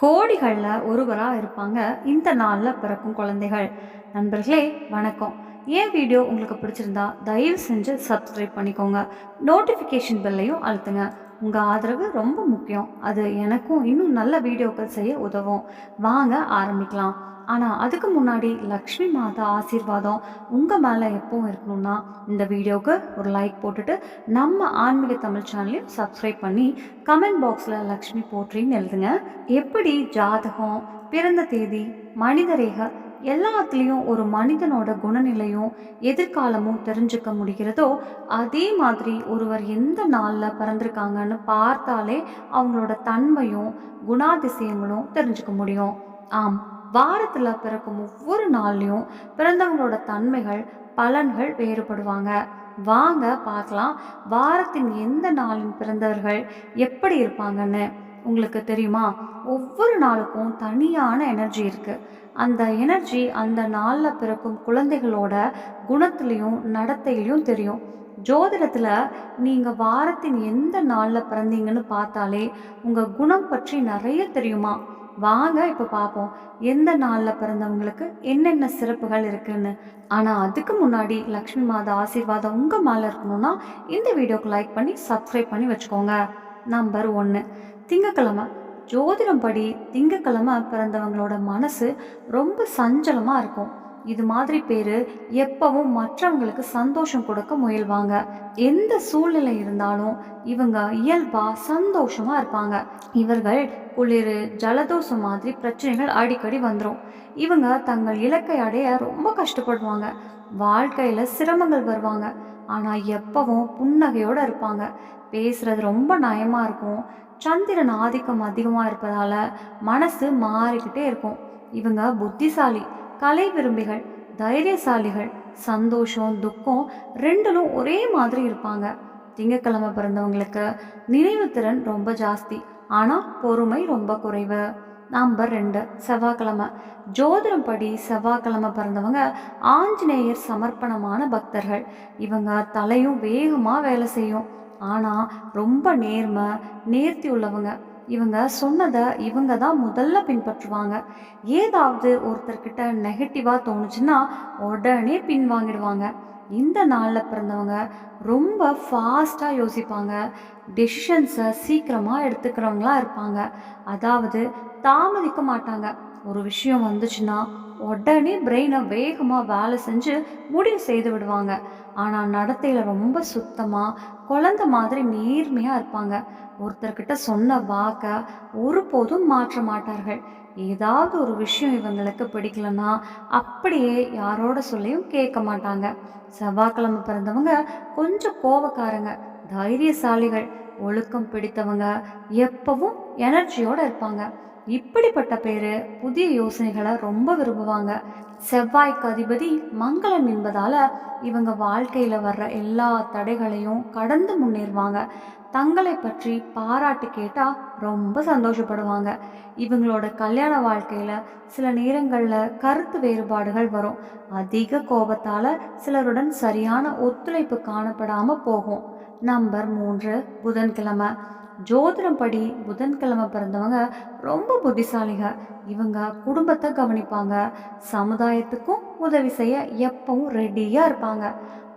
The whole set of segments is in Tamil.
கோடிகளில் ஒருவராக இருப்பாங்க இந்த நாளில் பிறக்கும் குழந்தைகள். நண்பர்களே வணக்கம். என் வீடியோ உங்களுக்கு பிடிச்சிருந்தா தயவு செஞ்சு சப்ஸ்கிரைப் பண்ணிக்கோங்க. நோட்டிஃபிகேஷன் பெல்லையும் அழுத்துங்க. உங்கள் ஆதரவு ரொம்ப முக்கியம். அது எனக்கும் இன்னும் நல்ல வீடியோக்கள் செய்ய உதவும். வாங்க ஆரம்பிக்கலாம். ஆனால் அதுக்கு முன்னாடி லக்ஷ்மி மாதா ஆசீர்வாதம் உங்கள் மேலே எப்பவும் இருக்கணும்னா இந்த வீடியோவுக்கு ஒரு லைக் போட்டுட்டு நம்ம ஆன்மீக தமிழ் சேனலையும் சப்ஸ்கிரைப் பண்ணி கமெண்ட் பாக்ஸில் லக்ஷ்மி போற்றின்னு எழுதுங்க. எப்படி ஜாதகம், பிறந்த தேதி, மனித ரேகை எல்லாத்துலேயும் ஒரு மனிதனோட குணநிலையும் எதிர்காலமும் தெரிஞ்சுக்க முடிகிறதோ அதே மாதிரி ஒருவர் எந்த நாளில் பிறந்திருக்காங்கன்னு பார்த்தாலே அவங்களோட தன்மையும் குணாதிசயங்களும் தெரிஞ்சுக்க முடியும். ஆம், வாரத்தில் பிறக்கும் ஒவ்வொரு நாள்லையும் பிறந்தவங்களோட தன்மைகள் பலன்கள் வேறுபடுவாங்க. வாங்க பார்க்கலாம், வாரத்தின் எந்த நாளின் பிறந்தவர்கள் எப்படி இருப்பாங்கன்னு. உங்களுக்கு தெரியுமா, ஒவ்வொரு நாளுக்கும் தனியான எனர்ஜி இருக்குது. அந்த எனர்ஜி அந்த நாளில் பிறக்கும் குழந்தைகளோட குணத்துலேயும் நடத்தையிலையும் தெரியும். ஜோதிடத்தில் நீங்கள் வாரத்தின் எந்த நாளில் பிறந்தீங்கன்னு பார்த்தாலே உங்கள் குணம் பற்றி நிறைய தெரியுமா. வாங்க இப்போ பார்ப்போம் எந்த நாளில் பிறந்தவங்களுக்கு என்னென்ன சிறப்புகள் இருக்குன்னு. ஆனால் அதுக்கு முன்னாடி லக்ஷ்மி மாதா ஆசீர்வாதம் உங்கள் மேலே இருக்கணும்னா இந்த வீடியோக்கு லைக் பண்ணி சப்ஸ்கிரைப் பண்ணி வச்சுக்கோங்க. நம்பர் 1, திங்கக்கிழமை. ஜோதிடம் படி திங்கக்கிழமை பிறந்தவங்களோட மனசு ரொம்ப சஞ்சலமாக இருக்கும். இது மாதிரி பேர் எப்பவும் மற்றவங்களுக்கு சந்தோஷம் கொடுக்க முயல்வாங்க. எந்த சூழ்நிலை இருந்தாலும் இவங்க இயல்பாக சந்தோஷமாக இருப்பாங்க. இவர்கள் குளிர், ஜலதோஷம் மாதிரி பிரச்சனைகள் அடிக்கடி வந்துடும். இவங்க தங்கள் இலக்கை அடைய ரொம்ப கஷ்டப்படுவாங்க. வாழ்க்கையில் சிரமங்கள் வருவாங்க. ஆனால் எப்பவும் புன்னகையோடு இருப்பாங்க. பேசுகிறது ரொம்ப நயமாக இருக்கும். சந்திரன் ஆதிக்கம் அதிகமாக இருப்பதால் மனசு மாறிக்கிட்டே இருக்கும். இவங்க புத்திசாலி, கலை விரும்பிகள், தைரியசாலிகள். சந்தோஷம் துக்கம் ரெண்டிலும் ஒரே மாதிரி இருப்பாங்க. திங்கக்கிழமை பிறந்தவங்களுக்கு நினைவு திறன் ரொம்ப ஜாஸ்தி, ஆனால் பொறுமை ரொம்ப குறைவு. நம்பர் 2, செவ்வாய்க்கிழமை. ஜோதிடம் படி செவ்வாய்க்கிழமை பிறந்தவங்க ஆஞ்சநேயர் சமர்ப்பணமான பக்தர்கள். இவங்க தலையும் வேகமாக வேலை செய்யும். ஆனால் ரொம்ப நேர்த்தி உள்ளவங்க. இவங்க சொன்னதை இவங்க தான் முதல்ல பின்பற்றுவாங்க. ஏதாவது ஒருத்தர்கிட்ட நெகட்டிவாக தோணுச்சுன்னா உடனே பின்வாங்கிடுவாங்க. இந்த நாளில் பிறந்தவங்க ரொம்ப ஃபாஸ்ட்டாக யோசிப்பாங்க. டெசிஷன்ஸை சீக்கிரமாக எடுத்துக்கிறவங்களா இருப்பாங்க. அதாவது தாமதிக்க மாட்டாங்க. ஒரு விஷயம் வந்துச்சுன்னா உடனே பிரெயினை வேகமாக வேலை செஞ்சு முடிவு செய்து விடுவாங்க. ஆனால் நடத்தையில் ரொம்ப சுத்தமாக குழந்த மாதிரி நேர்மையாக இருப்பாங்க. ஒருத்தர்கிட்ட சொன்ன வாக்கை ஒருபோதும் மாற்ற மாட்டார்கள். ஏதாவது ஒரு விஷயம் இவங்களுக்கு பிடிக்கலன்னா அப்படியே யாரோட சொல்லியும் கேட்க மாட்டாங்க. செவ்வாய்க்கிழமை பிறந்தவங்க கொஞ்சம் கோபக்காரங்க, தைரியசாலிகள், ஒழுக்கம் பிடித்தவங்க, எப்பவும் எனர்ஜியோடு இருப்பாங்க. இப்படிப்பட்ட பேர் புதிய யோசனைகளை ரொம்ப விரும்புவாங்க. செவ்வாய்க்கு அதிபதி மங்களம் என்பதால் இவங்க வாழ்க்கையில் வர்ற எல்லா தடைகளையும் கடந்து முன்னேறுவாங்க. தங்களை பற்றி பாராட்டு கேட்டால் ரொம்ப சந்தோஷப்படுவாங்க. இவங்களோட கல்யாண வாழ்க்கையில் சில நேரங்களில் கருத்து வேறுபாடுகள் வரும். அதிக கோபத்தால் சிலருடன் சரியான ஒத்துழைப்பு காணப்படாமல் போகும். நம்பர் 3, புதன்கிழமை. ஜோதிடம் படி புதன்கிழமை பிறந்தவங்க ரொம்ப புத்திசாலிங்க. இவங்க குடும்பத்தை கவனிப்பாங்க. சமுதாயத்துக்கும் உதவி செய்ய எப்பவும் ரெடியாக இருப்பாங்க.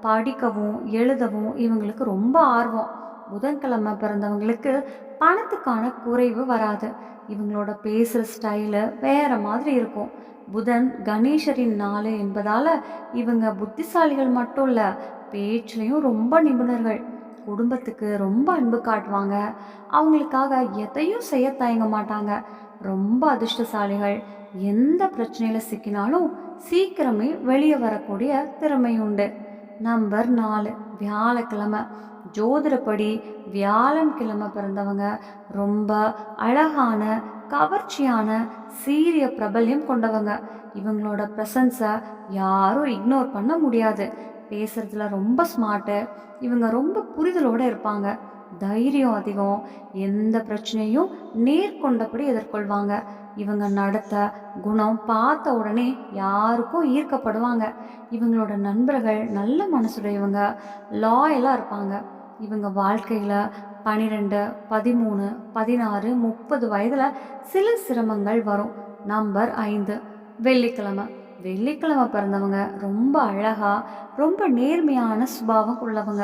படிக்கவும் எழுதவும் இவங்களுக்கு ரொம்ப ஆர்வம். புதன்கிழமை பிறந்தவங்களுக்கு பணத்துக்கான குறைவு வராது. இவங்களோட பேசுகிற ஸ்டைலு வேறு மாதிரி இருக்கும். புதன் கணேசரின் நாள் என்பதால் இவங்க புத்திசாலிகள் மட்டும் இல்லை, பேச்சுலேயும் ரொம்ப நிபுணர்கள். குடும்பத்துக்கு ரொம்ப அன்பு காட்டுவாங்க. அவங்களுக்காக எதையும் செய்ய தயங்க மாட்டாங்க. ரொம்ப அதிர்ஷ்டசாலிகள். எந்த பிரச்சனையில் சிக்கினாலும் சீக்கிரமே வெளியே வரக்கூடிய திறமை உண்டு. நம்பர் 4, வியாழக்கிழமை. ஜோதிடப்படி வியாழன்கிழமை பிறந்தவங்க ரொம்ப அழகான, கவர்ச்சியான, சீரிய பிரபல்யம் கொண்டவங்க. இவங்களோட ப்ரெசன்ஸை யாரும் இக்னோர் பண்ண முடியாது. பேசுறதுல ரொம்ப ஸ்மார்ட்டு. இவங்க ரொம்ப புரிதலோடு இருப்பாங்க. தைரியம் அதிகம். எந்த பிரச்சனையும் நேர்கொண்டபடி எதிர்கொள்வாங்க. இவங்க நடத்த குணம் பார்த்த உடனே யாருக்கும் ஈர்க்கப்படுவாங்க. இவங்களோட நண்பர்கள் நல்ல மனசுடையவங்க, லாயலாக இருப்பாங்க. இவங்க வாழ்க்கையில் 12, 13, 16, 30 வயதில் சில சிரமங்கள் வரும். நம்பர் 5 வெள்ளிக்கிழமை. வெள்ளிக்கிழமை பிறந்தவங்க ரொம்ப அழகா, ரொம்ப நேர்மையான சுபாவம் உள்ளவங்க.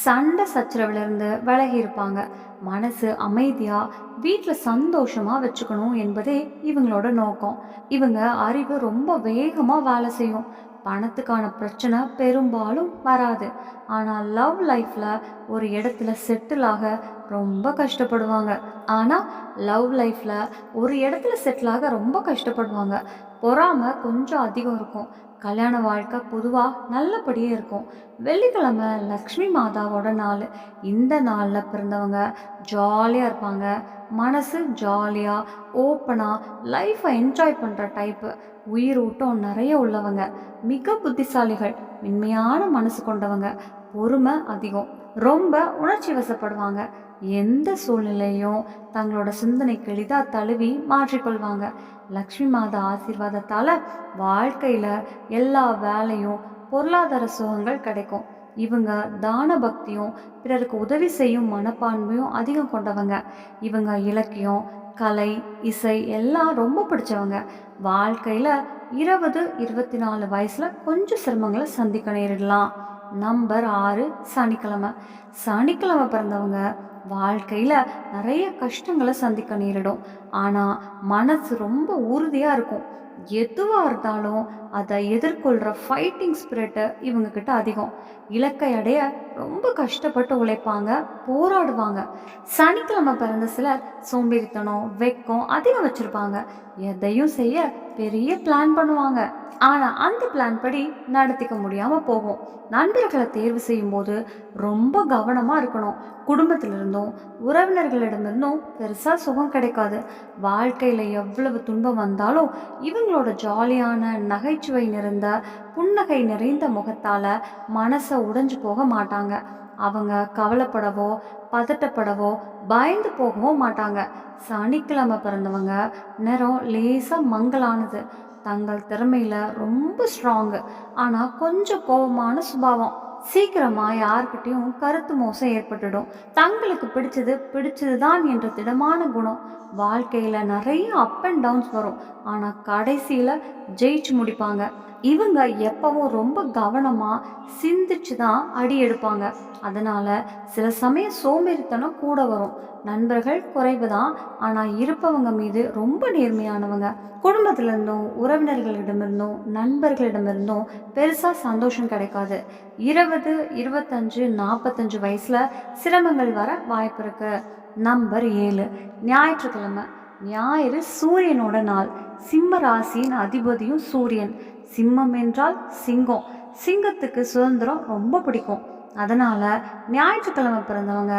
சண்டை சச்சரவுலேருந்து விலகி இருப்பாங்க. மனசு அமைதியாக வீட்டில் சந்தோஷமாக வச்சுக்கணும் என்பதே இவங்களோட நோக்கம். இவங்க அறிவு ரொம்ப வேகமாக வேலை செய்யும். பணத்துக்கான பிரச்சனை பெரும்பாலும் வராது. ஆனால் லவ் லைஃப்பில் ஒரு இடத்துல செட்டில் ஆக ரொம்ப கஷ்டப்படுவாங்க. ரொம்ப கஷ்டப்படுவாங்க. பொறாமை கொஞ்சம் அதிகம் இருக்கும். கல்யாண வாழ்க்கை பொதுவாக நல்லபடியே இருக்கும். வெள்ளிக்கிழமை லக்ஷ்மி மாதாவோட நாள். இந்த நாளில் பிறந்தவங்க ஜாலியாக இருப்பாங்க. மனசு ஜாலியாக ஓப்பனாக லைஃப்பை என்ஜாய் பண்ணுற டைப்பு. உயிர் ஊட்டம் நிறைய உள்ளவங்க. மிக புத்திசாலிகள். மென்மையான மனசு கொண்டவங்க. பொறுமை அதிகம். ரொம்ப உணர்ச்சி வசப்படுவாங்க. எந்த சூழ்நிலையும் தங்களோட சிந்தனைக்கு எளிதாக தழுவி மாற்றிக்கொள்வாங்க. லக்ஷ்மி மாதா ஆசீர்வாதத்தால் வாழ்க்கையில் எல்லா வேலையும் பொருளாதார சுகங்கள் கிடைக்கும். இவங்க தான பக்தியும் பிறருக்கு உதவி செய்யும் மனப்பான்மையும் அதிகம் கொண்டவங்க. இவங்க இலக்கியம், கலை, இசை எல்லாம் ரொம்ப பிடிச்சவங்க. வாழ்க்கையில் 20, 24 வயசில் கொஞ்சம் சிரமங்களை சந்திக்க நேரிடலாம். நம்பர் 6 சனிக்கிழமை. சனிக்கிழமை பிறந்தவங்க வாழ்க்கையில் நிறைய கஷ்டங்களை சந்திக்க நேரிடும். ஆனால் மனசு ரொம்ப உறுதியாக இருக்கும். எதுவாக இருந்தாலும் அதை எதிர்கொள்கிற ஃபைட்டிங் ஸ்பிரிட்டு இவங்கக்கிட்ட அதிகம். இலக்கை அடைய ரொம்ப கஷ்டப்பட்டு உழைப்பாங்க, போராடுவாங்க. சனிக்கிழமை பிறந்த சிலர் சோம்பேறித்தனம், வெக்கம் அதிகம் வச்சுருப்பாங்க. எதையும் செய்ய பெரிய பிளான் பண்ணுவாங்க. ஆனால் அந்த பிளான் படி நடத்திக்க முடியாமல் போகும். நண்பர்களை தேர்வு செய்யும் போது ரொம்ப கவனமாக இருக்கணும். குடும்பத்திலிருந்தும் உறவினர்களிடமிருந்தும் பெருசாக சுகம் கிடைக்காது. வாழ்க்கையில் எவ்வளவு துன்பம் வந்தாலும் இவங்களோட ஜாலியான நகைச்சுவை நிறைந்த புன்னகை நிறைந்த முகத்தால் மனசை உடைஞ்சு போக மாட்டாங்க. அவங்க கவலைப்படவோ பதட்டப்படவோ பயந்து போகவோ மாட்டாங்க. சனிக்கிழமை பிறந்தவங்க நிறம் லேசாக மங்கலானது. தங்கள் திறமையில் ரொம்ப ஸ்ட்ராங்கு. ஆனால் கொஞ்சம் கோபமான சுபாவம். சீக்கிரமாக யார்கிட்டையும் கருத்து மோசம் ஏற்பட்டுடும். தங்களுக்கு பிடிச்சது தான் என்ற திடமான குணம். வாழ்க்கையில் நிறைய அப் அண்ட் டவுன்ஸ் வரும். ஆனால் கடைசியில் ஜெயிச்சு முடிப்பாங்க. இவங்க எப்பவும் ரொம்ப கவனமாக சிந்திச்சு தான் அடி எடுப்பாங்க. அதனால் சில சமயம் சோம்பேறித்தனம் கூட வரும். நண்பர்கள் குறைவு தான், ஆனால் இருப்பவங்க மீது ரொம்ப நேர்மையானவங்க. குடும்பத்திலிருந்தும் உறவினர்களிடமிருந்தும் நண்பர்களிடமிருந்தும் பெருசாக சந்தோஷம் கிடைக்காது. 20, 25, 45 வயசில் சிரமங்கள் வர வாய்ப்பு இருக்கு. நம்பர் 7 ஞாயிற்றுக்கிழமை. ஞாயிறு சூரியனோட நாள். சிம்ம ராசியின் அதிபதியும் சூரியன். சிம்மம் என்றால் சிங்கம். சிங்கத்துக்கு சுதந்திரம் ரொம்ப பிடிக்கும். அதனால் ஞாயிற்றுக்கிழமை பிறந்தவங்க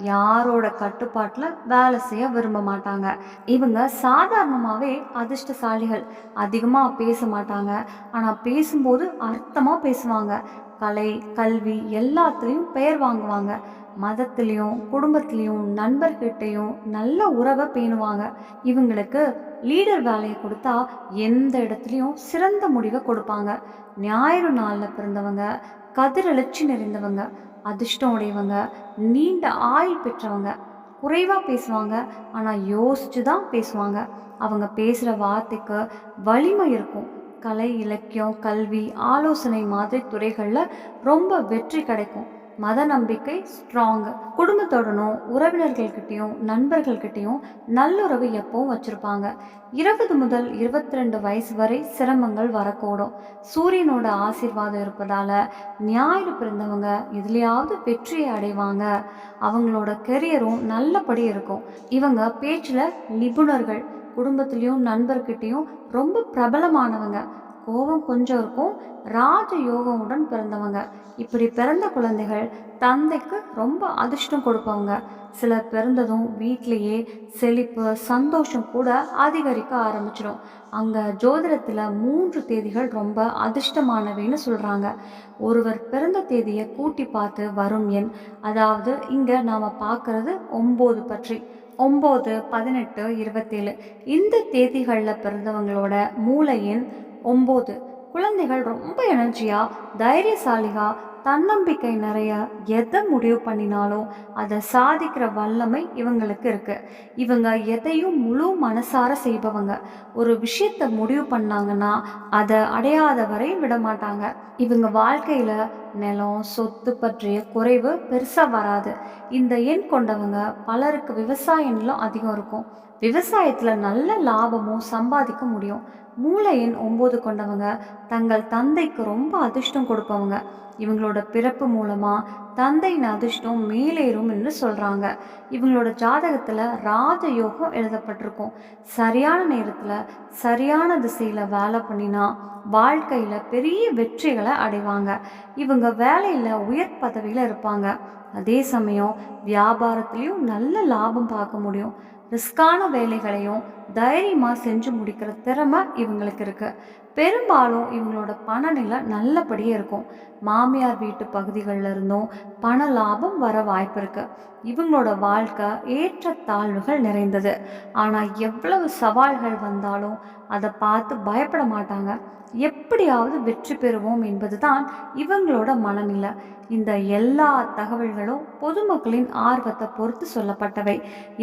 யாரோட கட்டுப்பாட்டில் வேலை செய்ய விரும்ப மாட்டாங்க. இவங்க சாதாரணமாகவே அதிர்ஷ்டசாலிகள். அதிகமாக பேச மாட்டாங்க, ஆனால் பேசும்போது அர்த்தமாக பேசுவாங்க. கலை, கல்வி எல்லாத்துலேயும் பெயர் வாங்குவாங்க. மதத்துலேயும் குடும்பத்துலேயும் நண்பர்கிட்டையும் நல்ல உறவை பேணுவாங்க. இவங்களுக்கு லீடர் வேலையை கொடுத்தா எந்த இடத்துலையும் சிறந்த முடிவை கொடுப்பாங்க. ஞாயிறு நாளில் பிறந்தவங்க கதிரெழுச்சி நிறைந்தவங்க, அதிர்ஷ்டம் உடையவங்க, நீண்ட ஆயுள் பெற்றவங்க. குறைவாக பேசுவாங்க, ஆனால் யோசித்து தான் பேசுவாங்க. அவங்க பேசுகிற வார்த்தைக்கு வலிமை இருக்கும். கலை, இலக்கியம், கல்வி, ஆலோசனை மாதிரி துறைகளில் ரொம்ப வெற்றி கிடைக்கும். மத நம்பிக்கை ஸ்ட்ராங்கு. குடும்பத்தோடனும் உறவினர்கள்கிட்டையும் நண்பர்கள்கிட்டையும் நல்லுறவு எப்பவும் வச்சுருப்பாங்க. 20 முதல் 22 வயசு வரை சிரமங்கள் வரக்கூடும். சூரியனோட ஆசீர்வாதம் இருப்பதால் ஞாயிறு பிறந்தவங்க எதுலையாவது வெற்றியை அடைவாங்க. அவங்களோட கெரியரும் நல்லபடி இருக்கும். இவங்க பேச்சில் நிபுணர்கள். குடும்பத்துலேயும் நண்பர்கிட்டையும் ரொம்ப பிரபலமானவங்க. கோபம் கொஞ்சம் இருக்கும். ராஜ யோகமுடன் பிறந்தவங்க. இப்படி பிறந்த குழந்தைகள் தந்தைக்கு ரொம்ப அதிர்ஷ்டம் கொடுப்பவங்க. சிலர் பிறந்ததும் வீட்டிலேயே செழிப்பு, சந்தோஷம் கூட அதிகரிக்க ஆரம்பிச்சிடும். அங்கே ஜோதிடத்தில் 3 தேதிகள் ரொம்ப அதிர்ஷ்டமானவைன்னு சொல்கிறாங்க. ஒருவர் பிறந்த தேதியை கூட்டி பார்த்து வரும் எண், அதாவது இங்கே நாம் பார்க்குறது 9 பற்றி 9, 18, 27 இந்த தேதிகளில் பிறந்தவங்களோட மூல எண் 9. குழந்தைகள் ரொம்ப எனர்ஜியாக, தைரியசாலியாக, தன்னம்பிக்கை நிறைய, எதை முடிவு பண்ணினாலும் அதை சாதிக்கிற வல்லமை இவங்களுக்கு இருக்கு. இவங்க எதையும் முழு மனசார செய்பவங்க. ஒரு விஷயத்தை முடிவு பண்ணாங்கன்னா அதை அடையாத வரை விட மாட்டாங்க. இவங்க வாழ்க்கையில நிலம், சொத்து பற்றிய குறைவு பெருசா வராது. இந்த எண் கொண்டவங்க பலருக்கு விவசாய நிலம் அதிகம் இருக்கும். விவசாயத்துல நல்ல லாபமும் சம்பாதிக்க முடியும். மூளை எண் 9 கொண்டவங்க தங்கள் தந்தைக்கு ரொம்ப அதிர்ஷ்டம் கொடுப்பவங்க. இவங்களோட பிறப்பு மூலமா தந்தையின் அதிர்ஷ்டம் மேலேறும் என்று சொல்றாங்க. இவங்களோட ஜாதகத்துல ராஜயோகம் எழுதப்பட்டிருக்கும். சரியான நேரத்துல சரியான திசையில வேலை பண்ணினா வாழ்க்கையில பெரிய வெற்றிகளை அடைவாங்க. இவங்க வேலையில உயர் பதவியில இருப்பாங்க. அதே சமயம் வியாபாரத்திலையும் நல்ல லாபம் பார்க்க முடியும். ரிஸ்கான வேலைகளையும் தைரியமா செஞ்சு முடிக்கிற திறமை இவங்களுக்கு இருக்கு. பெரும்பாலும் இவங்களோட பணநிலை நல்லபடியே இருக்கும். மாமியார் வீட்டு பகுதிகளில் இருந்தும் பண லாபம் வர வாய்ப்பு இருக்கு. இவங்களோட வாழ்க்கை ஏற்றத்தாழ்வுகள் நிறைந்தது. ஆனா எவ்வளவு சவால்கள் வந்தாலும் அதை பார்த்து பயப்பட மாட்டாங்க. எப்படியாவது வெற்றி பெறுவோம் என்பதுதான் இவங்களோட மனநிலை. இந்த எல்லா தகவல்களும் பொதுமக்களின் ஆர்வத்தை பொறுத்து சொல்லப்பட்டவை.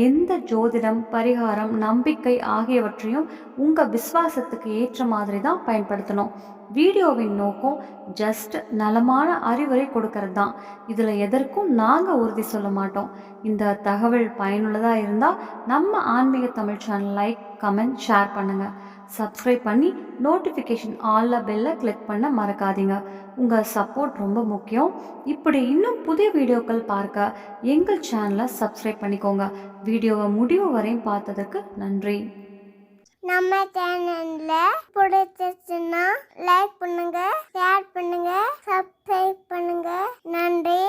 எந்த ஜோதிடம், பரிகாரம், நம்பிக்கை ஆகியவற்றையும் உங்கள் விசுவாசத்துக்கு ஏற்ற மாதிரி தான் பயன்படுத்தணும். வீடியோவின் நோக்கம் ஜஸ்ட் நலமான அறிவுரை கொடுக்கறது தான். இதில் எதற்கும் நாங்கள் உறுதி சொல்ல மாட்டோம். இந்த தகவல் பயனுள்ளதாக இருந்தால் நம்ம ஆன்மீக Tamil channel like, comment, share பண்ணுங்கள். சப்ஸ்கிரைப் பண்ணி நோட்டிஃபிகேஷன் ஆல்ல பெல்லை கிளிக் பண்ண மறக்காதீங்க. உங்கள் சப்போர்ட் ரொம்ப முக்கியம். இப்படி இன்னும் புதிய வீடியோக்கள் பார்க்க எங்கள் சேனலை சப்ஸ்கிரைப் பண்ணிக்கோங்க. வீடியோவை முடிவு வரையும் பார்த்ததுக்கு நன்றி. நம்ம சேனல்ல பிடிச்சிருச்சுன்னா லைக் பண்ணுங்க, ஷேர் பண்ணுங்க, சப்ஸ்கிரைப் பண்ணுங்க. நன்றி.